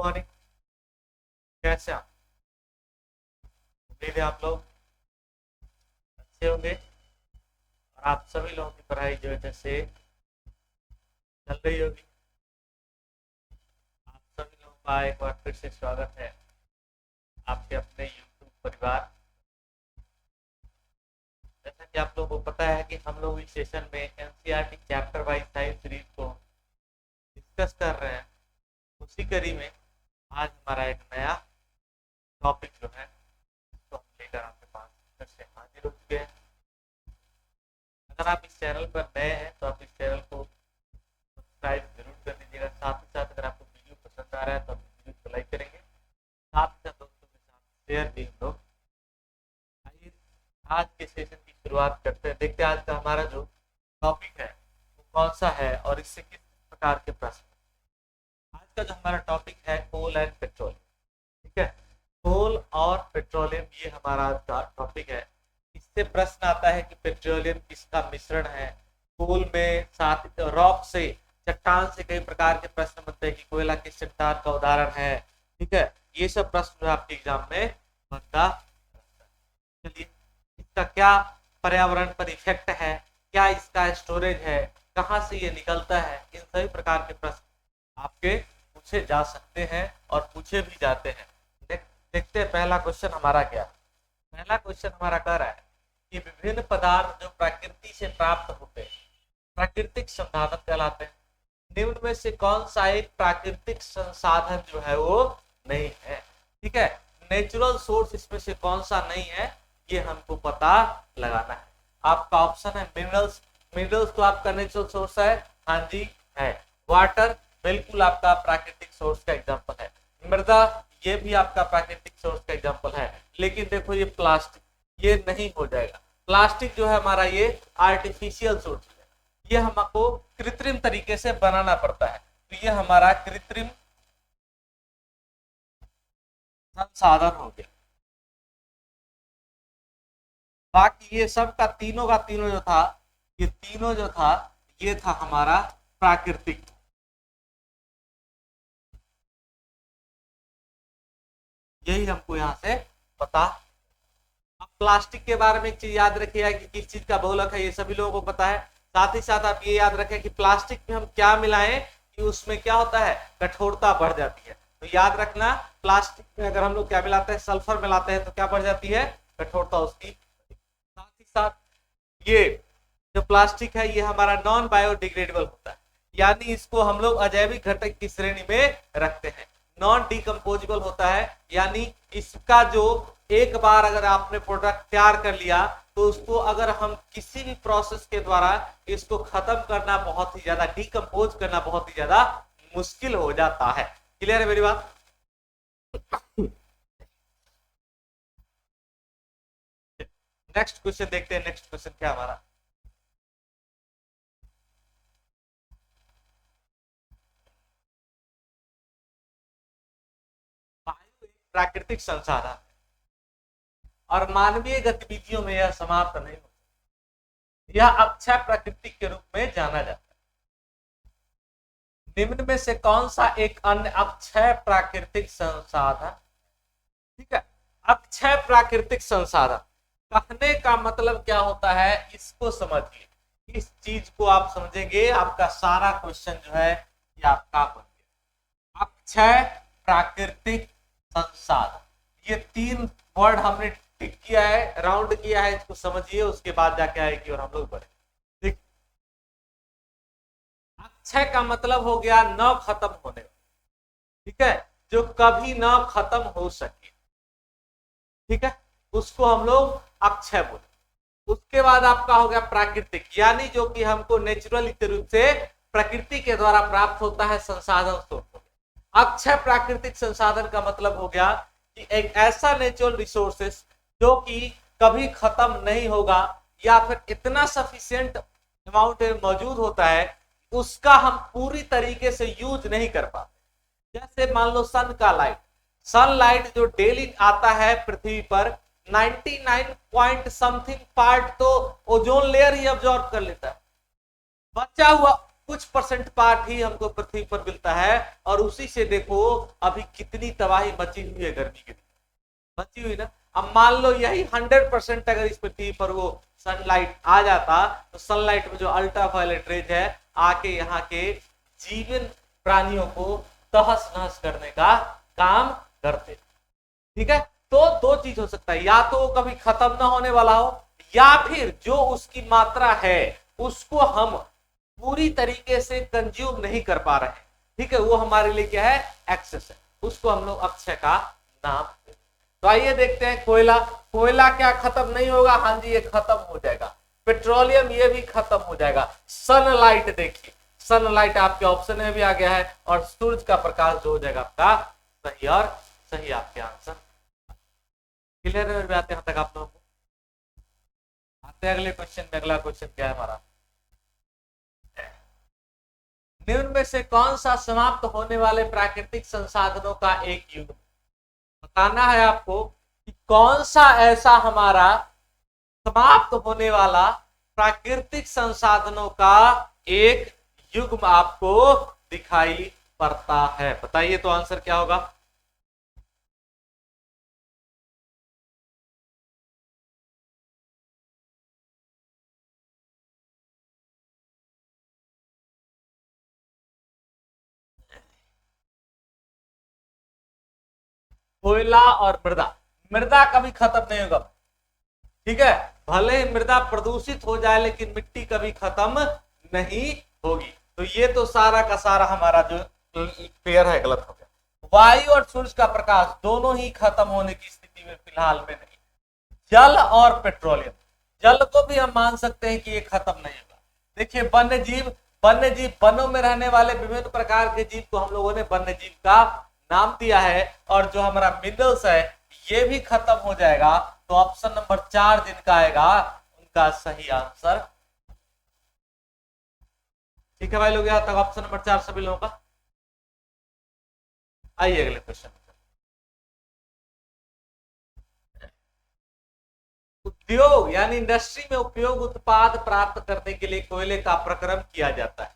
Morning, कैसे आप? उम्मीद है आप लोग अच्छे होंगे और आप सभी लोगों की पढ़ाई जो है जैसे चल रही होगी। आप सभी लोगों का एक बार फिर से स्वागत है आपके अपने YouTube परिवार। जैसा कि आप लोगों को पता है कि हम लोग इस सेशन में NCERT chapter wise science series को डिस्कस कर रहे हैं। उसी कड़ी में आज हमारा एक नया टॉपिक जो है उसको हम लेकर आपके पास फिर से हाजिर हो चुके हैं। अगर आप इस चैनल पर नए हैं तो आप इस चैनल को सब्सक्राइब जरूर कर दीजिएगा। साथ ही साथ अगर आपको वीडियो पसंद आ रहा है तो आप वीडियो को लाइक करेंगे, साथ ही साथ दोस्तों के साथ शेयर भी हम लोग। आइए आज के सेशन की शुरुआत करते हैं। देखते हैं आज का हमारा जो टॉपिक है वो कौन सा है और इससे किस प्रकार के प्रश्न। आज का जो हमारा टॉपिक है कोल एंड पेट्रोलियम, ठीक है। कोल और पेट्रोलियम ये हमारा आज का टॉपिक है। इससे प्रश्न आता है कि पेट्रोलियम किसका मिश्रण है। कोल में साथ रॉक से, चट्टान से कई प्रकार के प्रश्न बनते हैं कि कोयला किस चट्टान का उदाहरण है, ठीक है। ये सब प्रश्न आपके एग्जाम में बनता। चलिए, इसका क्या पर्यावरण पर इफेक्ट है, क्या इसका स्टोरेज है, कहाँ से ये निकलता है, इन सभी प्रकार के प्रश्न आपके पूछे जा सकते हैं और पूछे भी जाते हैं। देखते हैं पहला क्वेश्चन हमारा क्या। पहला क्वेश्चन हमारा कह रहा है कि विभिन्न पदार्थ जो प्रकृति से प्राप्त होते हैं प्राकृतिक संसाधन कहलाते हैं। निम्न में से कौन सा एक प्राकृतिक संसाधन जो है वो नहीं है, ठीक है। नेचुरल सोर्स इसमें से कौन सा नहीं है ये हमको पता लगाना है। आपका ऑप्शन है मिनरल्स। मिनरल्स तो आपका नेचुरल सोर्स है, हाँ जी है। वाटर बिल्कुल आपका प्राकृतिक सोर्स का एग्जांपल है। मृदा ये भी आपका प्राकृतिक सोर्स का एग्जांपल है। लेकिन देखो ये प्लास्टिक ये नहीं हो जाएगा। प्लास्टिक जो है हमारा ये आर्टिफिशियल सोर्स है, ये हमको कृत्रिम तरीके से बनाना पड़ता है, तो ये हमारा कृत्रिम संसाधन हो गया। बाकी ये सब का तीनों जो था, ये तीनों जो था ये था हमारा प्राकृतिक। यही हमको यहाँ से पता। अब प्लास्टिक के बारे में एक चीज याद रखिएगा कि किस चीज का बहुलक है, ये सभी लोगों को पता है। साथ ही साथ आप ये याद रखें कि प्लास्टिक में हम क्या मिलाएं कि उसमें क्या होता है, कठोरता बढ़ जाती है। तो याद रखना प्लास्टिक में अगर हम लोग क्या मिलाते हैं, सल्फर मिलाते हैं तो क्या बढ़ जाती है, कठोरता उसकी। साथ ही साथ ये जो प्लास्टिक है ये हमारा नॉन बायोडिग्रेडेबल होता है, यानी इसको हम लोग अजैविक घटक की श्रेणी में रखते हैं। नॉन डिकम्पोजेबल होता है, यानी इसका जो एक बार अगर आपने प्रोडक्ट तैयार कर लिया तो उसको अगर हम किसी भी प्रोसेस के द्वारा इसको खत्म करना बहुत ही ज्यादा, डिकम्पोज करना बहुत ही ज्यादा मुश्किल हो जाता है। क्लियर है मेरी बात? नेक्स्ट क्वेश्चन देखते हैं। नेक्स्ट क्वेश्चन क्या हमारा, वायु एक प्राकृतिक संसाधन और मानवीय गतिविधियों में यह समाप्त नहीं होता। यह अक्षय प्राकृतिक के रूप में जाना जाता है। निम्न में से कौन सा एक अन्य अक्षय प्राकृतिक संसाधन, ठीक है। अक्षय प्राकृतिक संसाधन कहने का मतलब क्या होता है, इसको समझिए। इस चीज को आप समझेंगे आपका सारा क्वेश्चन जो है ये आपका बन गया। अक्षय प्राकृतिक संसाधन, ये तीन वर्ड हमने टिक किया है, राउंड किया है, इसको समझिए। उसके बाद जाके आएगी और हम लोग बढ़े। अक्षय का मतलब हो गया न खत्म होने, ठीक है, जो कभी न खत्म हो सके, ठीक है, उसको हम लोग अक्षय बोले। उसके बाद आपका हो गया प्राकृतिक, यानी जो कि हमको नेचुरल रूप से प्रकृति के द्वारा प्राप्त होता है संसाधन स्रोत। अक्षय प्राकृतिक संसाधन का मतलब हो गया कि एक ऐसा नेचुरल रिसोर्सेस जो कि कभी खत्म नहीं होगा या फिर इतना सफिशिएंट अमाउंट में मौजूद होता है उसका हम पूरी तरीके से यूज नहीं कर पाते। जैसे मान लो सन का लाइट, सनलाइट जो डेली आता है पृथ्वी पर 99 पॉइंट समथिंग पार्ट तो ओजोन लेयर ही अब्जॉर्ब कर लेता है। बचा हुआ कुछ परसेंट पार्ट ही हमको पृथ्वी पर मिलता है, और उसी से देखो अभी कितनी तबाही मची हुई है गर्मी के दिन बची हुई ना। अब मान लो यही 100% अगर इस पृथ्वी पर वो सनलाइट आ जाता, तो सनलाइट में जो अल्ट्रावायलेट रेज है आके यहाँ के जीवन प्राणियों को तहस नहस करने का काम करते। ठीक है, तो दो चीज हो सकता है, या तो वो कभी खत्म ना होने वाला हो, या फिर जो उसकी मात्रा है उसको हम पूरी तरीके से कंज्यूम नहीं कर पा रहे। ठीक है, वो हमारे लिए क्या है, एक्सेस है, उसको हम लोग अक्षय का नाम। तो आइए देखते हैं, कोयला, कोयला क्या खत्म नहीं होगा? हाँ जी, ये खत्म हो जाएगा। पेट्रोलियम ये भी खत्म हो जाएगा। सनलाइट, देखिए सनलाइट आपके ऑप्शन में भी आ गया है, और सूरज का प्रकाश जो हो जाएगा आपका सही, और सही आपके आंसर। क्लियर है बात यहां तक आप लोगों को? आते हैं अगले क्वेश्चन में। अगला क्वेश्चन क्या है हमारा, निम्न में से कौन सा समाप्त होने वाले प्राकृतिक संसाधनों का एक युग? बताना है आपको कि कौन सा ऐसा हमारा समाप्त होने वाला प्राकृतिक संसाधनों का एक युग आपको दिखाई पड़ता है। बताइए तो आंसर क्या होगा? कोयला और मृदा। मृदा कभी खत्म नहीं होगा। ठीक है, भले ही मृदा प्रदूषित हो जाए लेकिन मिट्टी कभी खत्म नहीं होगी। तो ये तो सारा का सारा हमारा जो पेयर है गलत हो गया। वायु और सूरज का प्रकाश दोनों ही खत्म होने की स्थिति में फिलहाल में नहीं। जल और पेट्रोलियम, जल को भी हम मान सकते हैं कि ये खत्म नहीं होगा। देखिए वन्य जीव, वन्य जीव वनों में रहने वाले विभिन्न प्रकार के जीव को हम लोगों ने वन्य जीव का नाम दिया है, और जो हमारा मिनरल्स है ये भी खत्म हो जाएगा। तो ऑप्शन नंबर 4 जिनका आएगा उनका सही आंसर। ठीक है भाई लोग, यहां तक ऑप्शन नंबर 4 सभी लोगों का। आइए अगले क्वेश्चन। उद्योग यानी इंडस्ट्री में उपयोग उत्पाद प्राप्त करने के लिए कोयले का प्रक्रम किया जाता है।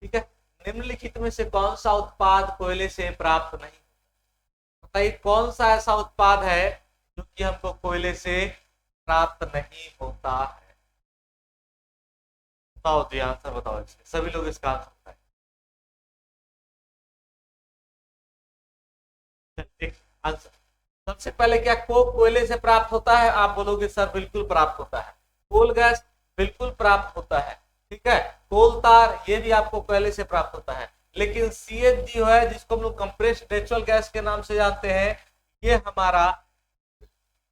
ठीक है, निम्नलिखित में से कौन सा उत्पाद कोयले से प्राप्त नहीं? बताइए कौन सा ऐसा उत्पाद है जो कि हमको कोयले से प्राप्त नहीं होता है? बताओ जी, आंसर बताओ इसके, सभी लोग इसका आंसर बताएं। आंसर सबसे पहले क्या कोक कोयले से प्राप्त होता है? आप बोलोगे सर बिल्कुल प्राप्त होता है। कोल गैस बिल्कुल प्राप्त होता है। ठीक है, कोल तार ये भी आपको कोयले से प्राप्त होता है। लेकिन सीएनजी है जिसको हम लोग कंप्रेस्ड नेचुरल गैस के नाम से जानते हैं, ये हमारा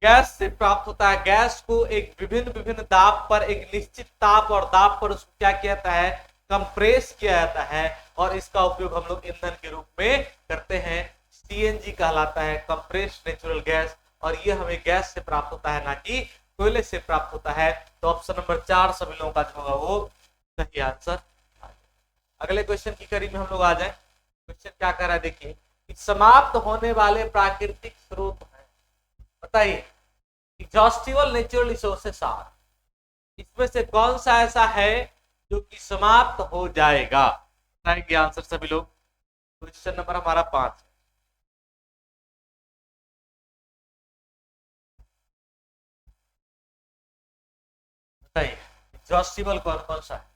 गैस से प्राप्त होता है। गैस को एक विभिन्न विभिन्न दाब पर, एक निश्चित ताप और दाब पर उसको क्या किया जाता है, कंप्रेस किया जाता है, और इसका उपयोग हम लोग ईंधन के रूप में करते हैं। सीएनजी कहलाता है, कंप्रेस्ड नेचुरल गैस, और ये हमें गैस से प्राप्त होता है, ना कि कोयले से प्राप्त होता है। तो ऑप्शन नंबर 4 सभी लोगों का जो होगा वो सही आंसर। अगले क्वेश्चन की कड़ी में हम लोग आ जाए। क्वेश्चन क्या कर रहा है देखिए, समाप्त होने वाले प्राकृतिक स्रोत है। बताइए, एग्जॉस्टिबल नेचुरल रिसोर्सेस आर, इसमें से कौन सा ऐसा है जो कि समाप्त हो जाएगा? बताएंगे आंसर सभी लोग। क्वेश्चन नंबर हमारा 5। बताइए एग्जॉस्टिबल कौन कौन सा है?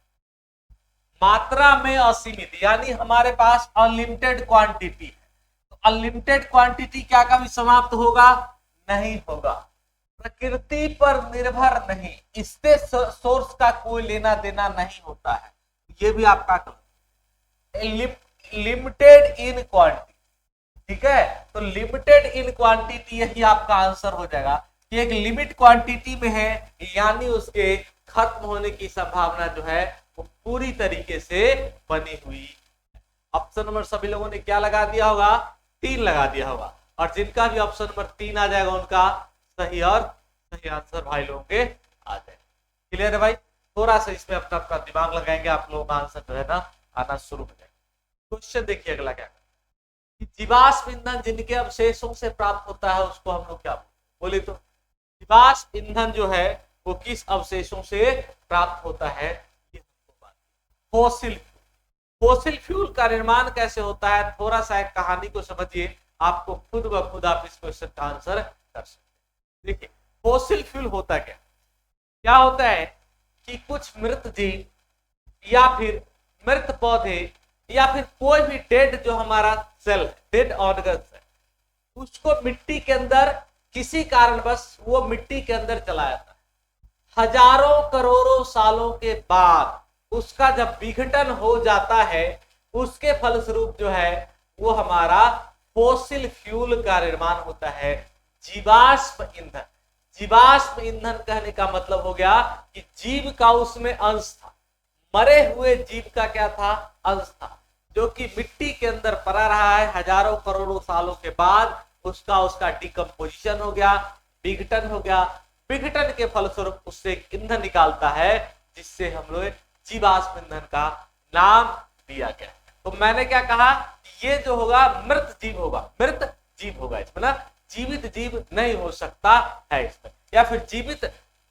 मात्रा में असीमित, यानी हमारे पास अनलिमिटेड क्वांटिटी है। तो अनलिमिटेड क्वांटिटी क्या कभी समाप्त होगा? नहीं होगा। प्रकृति पर निर्भर नहीं, इससे सोर्स का कोई लेना देना नहीं होता है। ये भी आपका लिमिटेड इन क्वांटिटी। ठीक है, तो लिमिटेड इन क्वांटिटी यही आपका आंसर हो जाएगा कि एक लिमिट क्वांटिटी में है, यानी उसके खत्म होने की संभावना जो है वो पूरी तरीके से बनी हुई। ऑप्शन नंबर सभी लोगों ने क्या लगा दिया होगा? 3 लगा दिया होगा, और जिनका भी ऑप्शन नंबर 3 आ जाएगा उनका सही और सही आंसर भाई लोगों के आ जाए। क्लियर है भाई? थोड़ा सा इसमें अपना अपना दिमाग लगाएंगे, आप लोगों का आंसर जो है ना आना शुरू हो जाएगा। क्वेश्चन देखिए अगला क्या, जीवाश्म ईंधन जिनके अवशेषों से प्राप्त होता है उसको हम लोग क्या बोले? तो जीवाश्म ईंधन जो है वो किस अवशेषों से प्राप्त होता है? फॉसिल, फोसिल फ्यूल का निर्माण कैसे होता है, थोड़ा सा एक कहानी को समझिए, आपको खुद ब खुद आप इस क्वेश्चन का आंसर कर सकते हैं। देखिए फोसिल फ्यूल होता क्या, क्या होता है कि कुछ मृत जीव या फिर मृत पौधे या फिर कोई भी डेड जो हमारा सेल है, डेड ऑर्गन्स है, उसको मिट्टी के अंदर किसी कारणवश वो मिट्टी के अंदर चला जाता है। हजारों करोड़ों सालों के बाद उसका जब विघटन हो जाता है, उसके फलस्वरूप जो है वो हमारा फोसिल फ्यूल का निर्माण होता है, जीवाश्म ईंधन। जीवाश्म ईंधन कहने का मतलब हो गया कि जीव का उसमें अंश था, मरे हुए जीव का क्या था, अंश था, जो कि मिट्टी के अंदर पड़ा रहा है हजारों करोड़ों सालों के बाद उसका डिकम्पोजिशन हो गया, विघटन हो गया, विघटन के फलस्वरूप उससे ईंधन निकालता है, जिससे हम लोग जीवाश्म ईंधन का नाम दिया गया। तो मैंने क्या कहा, ये जो होगा मृत जीव होगा, मृत जीव होगा इसमें ना, जीवित जीव नहीं हो सकता है इसमें, या फिर जीवित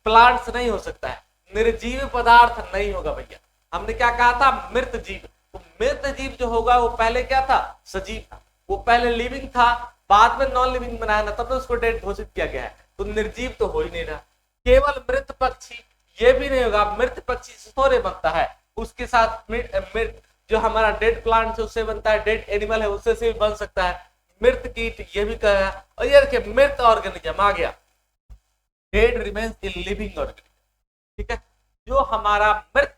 प्लांट्स नहीं हो सकता है, निर्जीव पदार्थ नहीं होगा भैया। हमने क्या कहा था, मृत जीव। तो मृत जीव जो होगा वो पहले क्या था, सजीव था, वो पहले लिविंग था, बाद में नॉन लिविंग बनाया ना, तब तो उसको डेड घोषित किया गया है, तो निर्जीव तो हो ही नहीं रहा। केवल मृत पक्षी, ये भी नहीं होगा, मृत पक्षी से थोड़े बनता है, उसके साथ मृत जो हमारा डेड प्लांट है उससे बनता है, डेड एनिमल है उससे से भी बन सकता है, मृत कीट ये भी कहा। और ये देखिए मृत ऑर्गेनिज्म आ गया, dead remains in living organism, ठीक है। जो हमारा मृत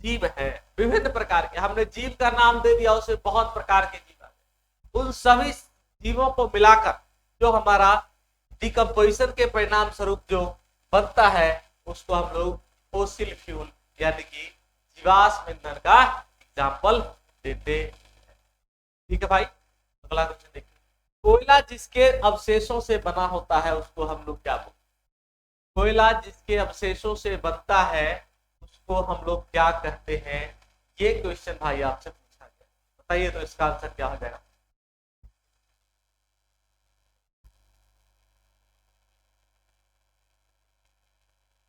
जीव है विभिन्न प्रकार के, हमने जीव का नाम दे दिया, उसे बहुत प्रकार के जीव आते, उन सभी जीवों को मिलाकर जो हमारा डिकम्पोजिशन के परिणाम स्वरूप जो बनता है उसको हम लोग फोसिल फ्यूल यानी कि जीवाश्म ईंधन का एग्जाम्पल देते हैं। ठीक है भाई, अगला क्वेश्चन देखिए। कोयला जिसके अवशेषों से बना होता है उसको हम लोग क्या बोलते हैं, कोयला जिसके अवशेषों से बनता है उसको हम लोग क्या कहते हैं, ये क्वेश्चन भाई आपसे पूछा गया, बताइए तो इसका आंसर क्या हो जाएगा।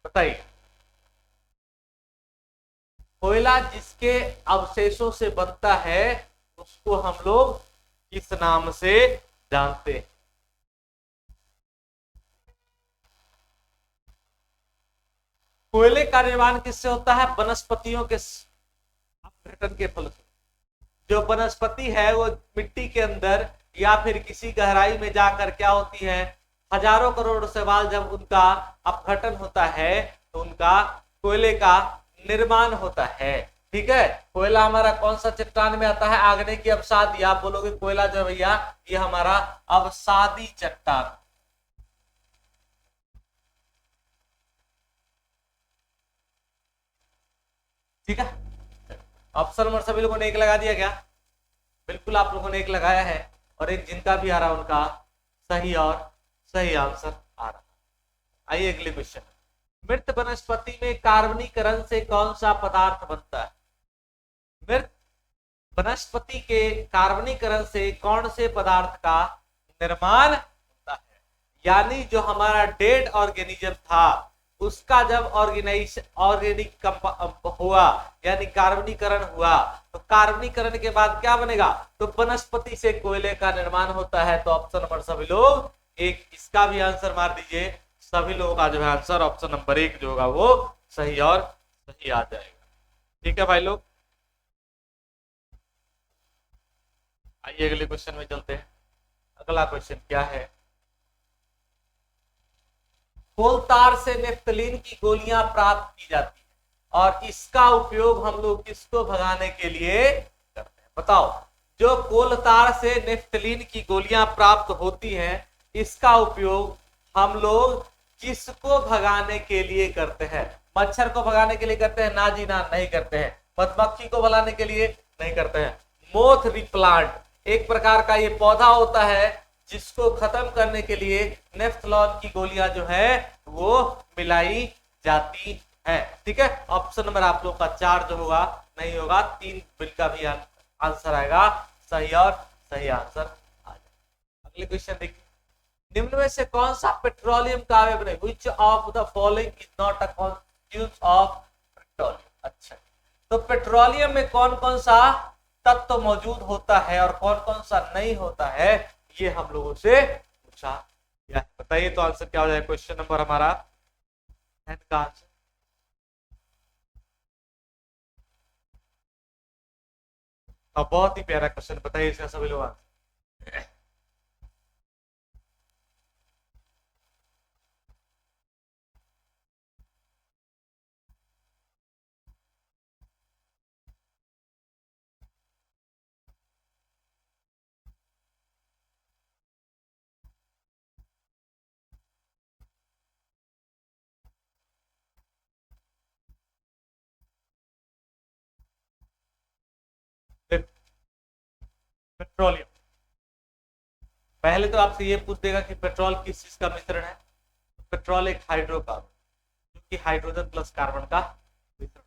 बताइए, कोयला जिसके अवशेषों से बनता है उसको हम लोग किस नाम से जानते हैं। कोयले का निर्माण किससे होता है, वनस्पतियों के अपघटन के फल से। जो वनस्पति है वो मिट्टी के अंदर या फिर किसी गहराई में जाकर क्या होती है, हजारों करोड़ साल जब उनका अपघटन होता है तो उनका कोयले का निर्माण होता है। ठीक है, कोयला हमारा कौन सा चट्टान में आता है, आग्नेय की अवसादी। आप बोलोगे कोयला जो भैया ये हमारा अवसादी चट्टान, ठीक है। ऑप्शन नंबर सभी लोगों ने एक लगा दिया क्या, बिल्कुल आप लोगों ने एक लगाया है, और एक जिनका भी आ रहा उनका सही और सही आंसर आ रहा। आइए अगले क्वेश्चन, मृत वनस्पति में कार्बनीकरण से कौन सा पदार्थ बनता है। मृत वनस्पति के कार्बनीकरण से कौन से पदार्थ का निर्माण होता है, यानी जो हमारा डेड ऑर्गेनिज्म था उसका जब ऑर्गेनिक हुआ यानी कार्बनीकरण हुआ, तो कार्बनीकरण के बाद क्या बनेगा, तो वनस्पति से कोयले का निर्माण होता है। तो ऑप्शन नंबर सभी लोग एक, इसका भी आंसर मार दीजिए, सभी लोगों का जो है आंसर ऑप्शन नंबर एक जो होगा वो सही और सही आ जाएगा। ठीक है भाई लोग, आइए अगले क्वेश्चन में चलते हैं। अगला क्वेश्चन क्या है, कोलतार से नेफ्थलीन की गोलियां प्राप्त की जाती है और इसका उपयोग हम लोग किसको भगाने के लिए करते हैं, बताओ। जो कोलतार से नेफ्थलीन की गोलियां प्राप्त होती हैं इसका उपयोग हम लोग किसको भगाने के लिए करते हैं, मच्छर को भगाने के लिए करते हैं, ना जी ना, नहीं करते हैं। मधुमक्खी को भगाने के लिए नहीं करते हैं। मोथ रिप्लांट एक प्रकार का ये पौधा होता है जिसको खत्म करने के लिए नेफ्थलॉन की गोलियां जो है वो मिलाई जाती है। ठीक है, ऑप्शन नंबर आप लोग का 4 जो होगा नहीं होगा, 3 बिल का भी आंसर आएगा, सही और सही आंसर आ जाएगा। अगले क्वेश्चन देखिए, निम्न में से कौन सा पेट्रोलियम का अवयव नहीं, which of the following is not a constituent of petroleum. अच्छा, तो पेट्रोलियम में कौन कौन सा तत्व मौजूद होता है और कौन कौन सा नहीं होता है, ये हम लोगों से पूछा गया है। बताइए तो आंसर क्या हो जाएगा क्वेश्चन नंबर हमारा 10 का आंसर। अब बहुत ही प्यारा क्वेश्चन, बताइए इसका सभी लोग आंसर। पेट्रोलियम, पहले तो आपसे ये पूछ देगा कि पेट्रोल किस चीज का मिश्रण है। पेट्रोल एक हाइड्रोकार्बन, जो कि हाइड्रोजन प्लस कार्बन का मिश्रण,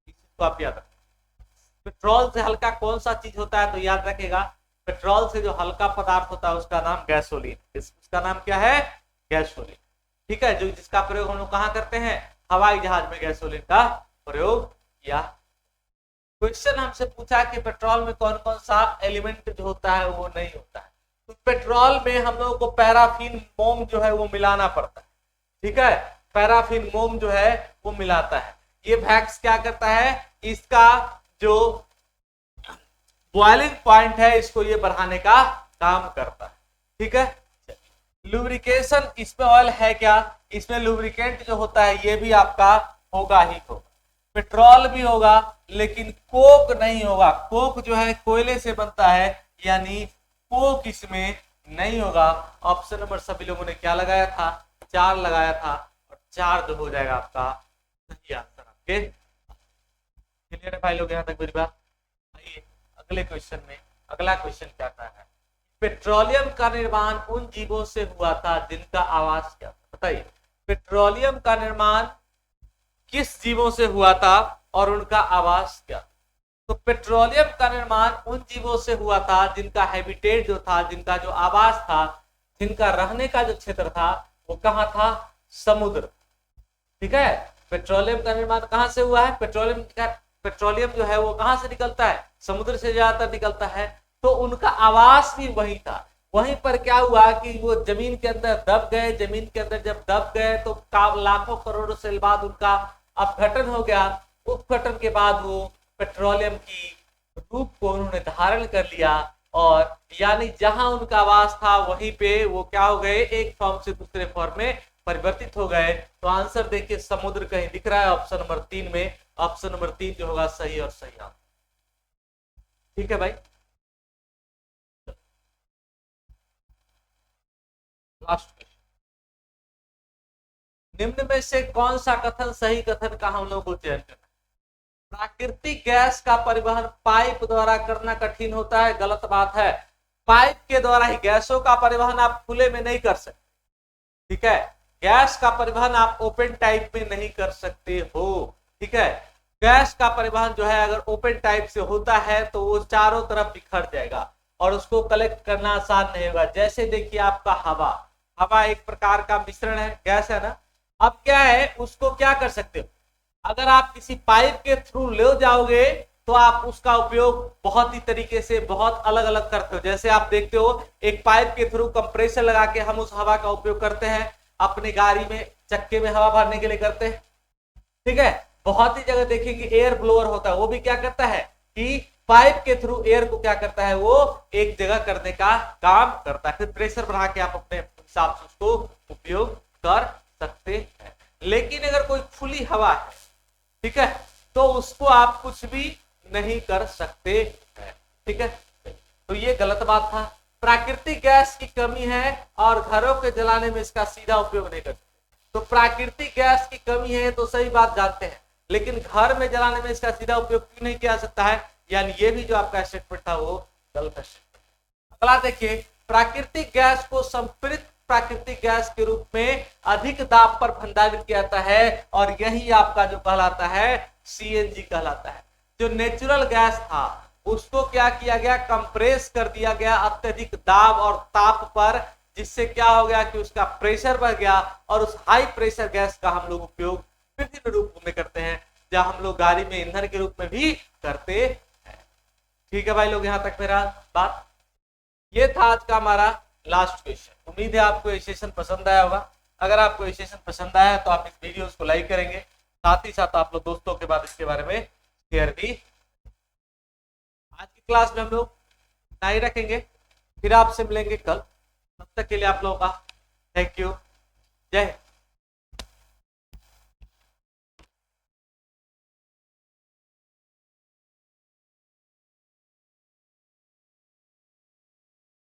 इस चीज को आप याद रखें। पेट्रोल से हल्का कौन सा चीज होता है, तो याद रखेगा पेट्रोल से जो हल्का पदार्थ होता है उसका नाम गैसोलीन, उसका नाम क्या है, गैसोलीन। ठीक है, जो जिसका प्रयोग हम लोग कहाँ करते हैं, हवाई जहाज में गैसोलीन का प्रयोग किया। क्वेश्चन हमसे पूछा कि पेट्रोल में कौन कौन सा एलिमेंट जो होता है वो नहीं होता है। तो पेट्रोल में हम लोगों को पैराफिन मोम जो है वो मिलाना पड़ता है। ठीक है, पैराफिन मोम जो है वो मिलाता है। ये वैक्स क्या करता है, इसका जो बॉइलिंग पॉइंट है इसको ये बढ़ाने का काम करता है। ठीक है, लुब्रिकेशन इसमें ऑयल है क्या, इसमें लुब्रिकेंट जो होता है ये भी आपका होगा ही होगा। पेट्रोल भी होगा लेकिन कोक नहीं होगा, कोक जो है कोयले से बनता है, यानी कोक इसमें नहीं होगा। ऑप्शन नंबर सभी लोगों ने क्या लगाया था, 4 लगाया था, और 4 जो हो जाएगा आपका सही आंसर आपके। क्लियर है भाई लोग यहाँ तक मेरी बात। आइए अगले क्वेश्चन में, अगला क्वेश्चन क्या था है, पेट्रोलियम का निर्माण उन जीवों से हुआ था जिनका आवास क्या था। बताइए पेट्रोलियम का निर्माण किस जीवों से हुआ था और उनका आवास क्या। तो पेट्रोलियम का निर्माण उन जीवों से हुआ था जिनका हैबिटेट जो था, जिनका जो आवास था, जिनका रहने का जो क्षेत्र था वो कहाँ था, समुद्र। ठीक है, पेट्रोलियम का निर्माण कहाँ से हुआ है, पेट्रोलियम जो है वो कहाँ से निकलता है, समुद्र से ज्यादातर निकलता है। तो उनका आवास भी वही था। वहीं पर क्या हुआ कि वो जमीन के अंदर दब गए, जमीन के अंदर जब दब गए तो लाखों करोड़ों साल बाद उनका अपघटन हो गया। अपघटन के बाद वो पेट्रोलियम की रूप को उन्होंने धारण कर लिया, और यानी जहां उनका आवास था वहीं पे वो क्या हो गए, एक फॉर्म से दूसरे फॉर्म में परिवर्तित हो गए। तो आंसर देखिए समुद्र कहीं दिख रहा है ऑप्शन नंबर 3 में, ऑप्शन नंबर 3 जो होगा सही और सही आंसर। ठीक है भाई, लास्ट क्वेश्चन, निम्न में से कौन सा कथन सही कथन का हम लोग को चयन करना। प्राकृतिक गैस का परिवहन पाइप द्वारा करना कठिन होता है, गलत बात है। पाइप के द्वारा ही गैसों का परिवहन आप खुले में नहीं कर सकते। ठीक है, गैस का परिवहन आप ओपन टाइप में नहीं कर सकते हो। ठीक है, गैस का परिवहन जो है अगर ओपन टाइप से होता है तो वो चारों तरफ बिखर जाएगा और उसको कलेक्ट करना आसान नहीं होगा। जैसे देखिए आपका हवा, हवा एक प्रकार का मिश्रण है, गैस है ना। अब क्या है, उसको क्या कर सकते हो, अगर आप किसी पाइप के थ्रू ले जाओगे तो आप उसका उपयोग बहुत ही तरीके से बहुत अलग अलग करते हो। जैसे आप देखते हो एक पाइप के थ्रू कंप्रेसर लगा के हम उस हवा का उपयोग करते हैं, अपनी गाड़ी में चक्के में हवा भरने के लिए करते हैं। ठीक है, बहुत ही जगह देखिए कि एयर ब्लोअर होता है, वो भी क्या करता है कि पाइप के थ्रू एयर को क्या करता है, वो एक जगह करने का काम करता है, फिर प्रेशर बढ़ा के आप अपने हिसाब से उसको उपयोग कर सकते हैं। लेकिन अगर कोई खुली हवा है, ठीक है, तो उसको आप कुछ भी नहीं कर सकते हैं। ठीक है, तो ये गलत बात था। प्राकृतिक गैस की कमी है और घरों के जलाने में इसका सीधा उपयोग नहीं करते। तो प्राकृतिक गैस की कमी है तो सही बात जानते हैं, लेकिन घर में जलाने में इसका सीधा उपयोग क्यों नहीं किया जा सकता है, यानी ये भी जो आपका स्टेटमेंट था वो गलत है। अगला देखिए, प्राकृतिक गैस को संपीड़ित प्राकृतिक गैस के रूप में अधिक दाब पर भंडारित किया जाता है और यही आपका जो कहलाता है सीएनजी कहलाता है। जो नेचुरल गैस था उसको क्या किया गया, कंप्रेस कर दिया गया अत्यधिक दाब और ताप पर, जिससे क्या हो गया कि उसका प्रेशर बढ़ गया और उस हाई प्रेशर गैस का हम लोग उपयोग विभिन्न रूपों में करते हैं। या हम लोग गाड़ी में ईंधन के रूप में भी करते हैं। ठीक है भाई लोग, यहाँ तक मेरा बात। ये था आज का हमारा लास्ट क्वेश्चन। उम्मीद है आपको ये सेशन पसंद आया होगा। अगर आपको ये सेशन पसंद आया तो आप इस वीडियो को लाइक करेंगे, साथ ही साथ आप लोग दोस्तों के बाद इसके बारे में शेयर भी। आज की क्लास में हम लोग इतना ही रखेंगे, फिर आपसे मिलेंगे कल। तब तक के लिए आप लोगों का थैंक यू, जय हिंद।